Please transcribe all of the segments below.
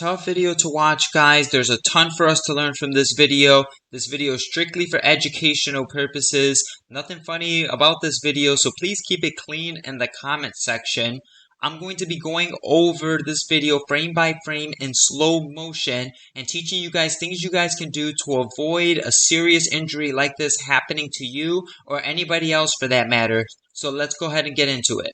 tough video to watch, guys. There's a ton for us to learn from this video. This video is strictly for educational purposes. Nothing funny about this video, so please keep it clean in the comment section. I'm going to be going over this video frame by frame in slow motion and teaching you guys things you guys can do to avoid a serious injury like this happening to you or anybody else for that matter. So let's go ahead and get into it.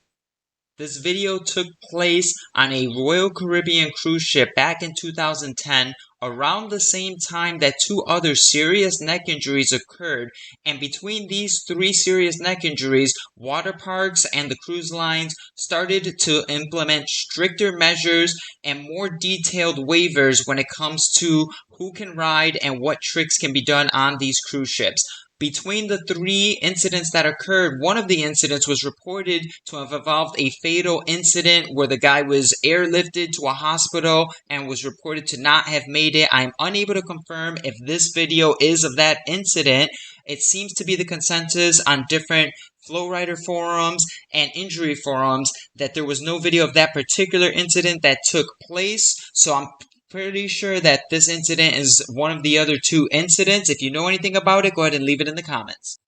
This video took place on a Royal Caribbean cruise ship back in 2010, around the same time that two other serious neck injuries occurred, and between these three serious neck injuries, Waterparks and the cruise lines started to implement stricter measures and more detailed waivers when it comes to who can ride and what tricks can be done on these cruise ships. Between the three incidents that occurred, one of the incidents was reported to have involved a fatal incident where the guy was airlifted to a hospital and was reported to not have made it. I am unable to confirm if this video is of that incident. It seems to be the consensus on different Flowrider forums and injury forums that there was no video of that particular incident that took place, so I'm pretty sure that this incident is one of the other two incidents. If you know anything about it, go ahead and leave it in the comments.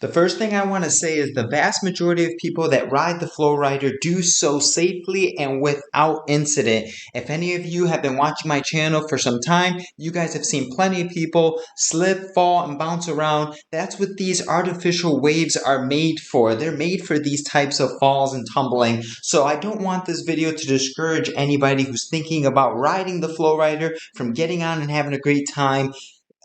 The first thing I want to say is the vast majority of people that ride the Flowrider do so safely and without incident. If any of you have been watching my channel for some time, you guys have seen plenty of people slip, fall, and bounce around. That's what these artificial waves are made for. They're made for these types of falls and tumbling. So I don't want this video to discourage anybody who's thinking about riding the Flowrider from getting on and having a great time.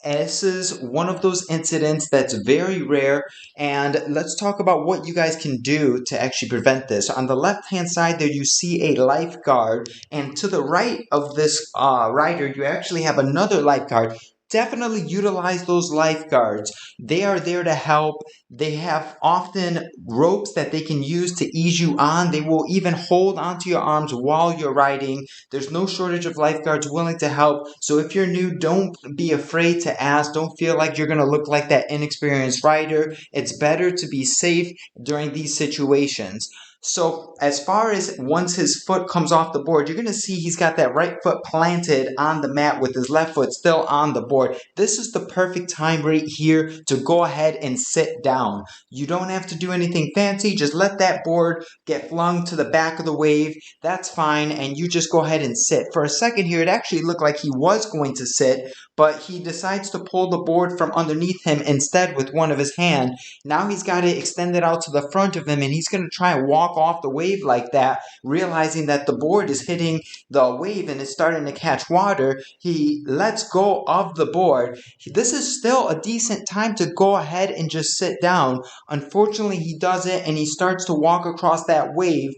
This is one of those incidents that's very rare, and let's talk about what you guys can do to actually prevent this. On the left hand side there you see a lifeguard, and to the right of this rider you actually have another lifeguard. Definitely utilize those lifeguards. They are there to help. They have often ropes that they can use to ease you on. They will even hold onto your arms while you're riding. There's no shortage of lifeguards willing to help. So if you're new, don't be afraid to ask. Don't feel like you're going to look like that inexperienced rider. It's better to be safe during these situations. So as far as once his foot comes off the board, you're going to see he's got that right foot planted on the mat with his left foot still on the board. This is the perfect time right here to go ahead and sit down. You don't have to do anything fancy. Just let that board get flung to the back of the wave. That's fine. And you just go ahead and sit. For a second here, it actually looked like he was going to sit, but he decides to pull the board from underneath him instead with one of his hands. Now he's got it extended out to the front of him, and he's going to try and walk off the wave like that, realizing that the board is hitting the wave and it's starting to catch water. He lets go of the board. This is still a decent time to go ahead and just sit down. Unfortunately, he doesn't, and he starts to walk across that wave.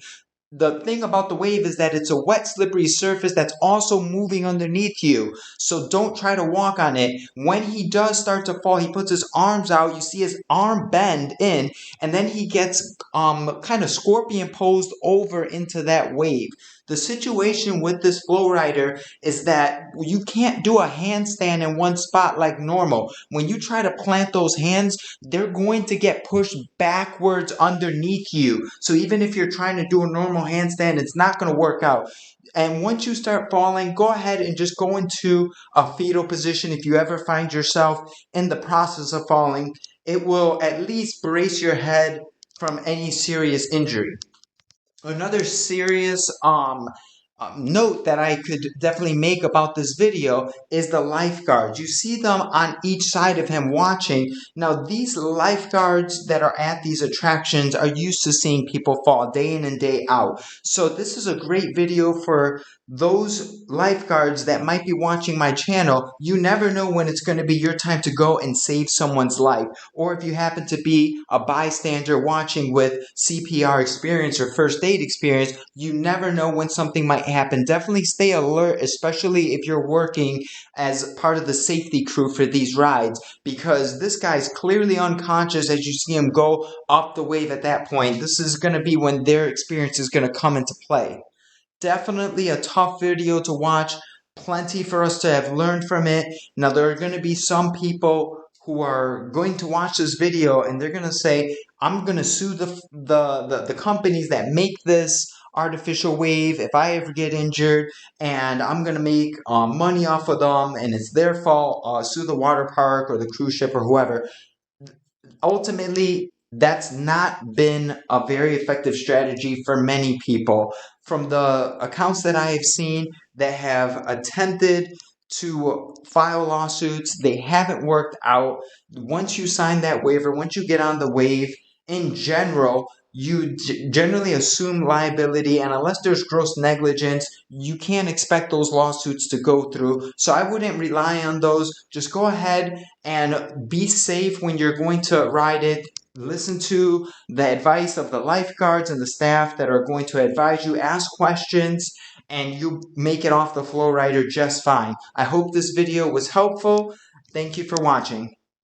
The thing about the wave is that it's a wet, slippery surface that's also moving underneath you. So don't try to walk on it. When he does start to fall, he puts his arms out. You see his arm bend in, and then he gets kind of scorpion posed over into that wave. The situation with this Flowrider is that you can't do a handstand in one spot like normal. When you try to plant those hands, they're going to get pushed backwards underneath you. So even if you're trying to do a normal handstand, it's not going to work out. And once you start falling, go ahead and just go into a fetal position. If you ever find yourself in the process of falling, it will at least brace your head from any serious injury. Another serious note that I could definitely make about this video is the lifeguards. You see them on each side of him watching. Now these lifeguards that are at these attractions are used to seeing people fall day in and day out. So this is a great video for those lifeguards that might be watching my channel. You never know when it's going to be your time to go and save someone's life. Or if you happen to be a bystander watching with CPR experience or first aid experience, you never know when something might happen. Definitely stay alert, especially if you're working as part of the safety crew for these rides, because this guy's clearly unconscious as you see him go up the wave at that point. This is going to be when their experience is going to come into play. Definitely a tough video to watch. Plenty for us to have learned from it. Now there are going to be some people who are going to watch this video and they're going to say, I'm going to sue the companies that make this artificial wave if I ever get injured, and I'm gonna make money off of them, and it's their fault. Sue the water park or the cruise ship or whoever. Ultimately, that's not been a very effective strategy for many people. From the accounts that I have seen that have attempted to file lawsuits, they haven't worked out. Once you sign that waiver, once you get on the wave, in general, you generally assume liability, and unless there's gross negligence, you can't expect those lawsuits to go through. So I wouldn't rely on those. Just go ahead and be safe when you're going to ride it. Listen to the advice of the lifeguards and the staff that are going to advise you. Ask questions, and you make it off the Flowrider just fine. I hope this video was helpful. Thank you for watching.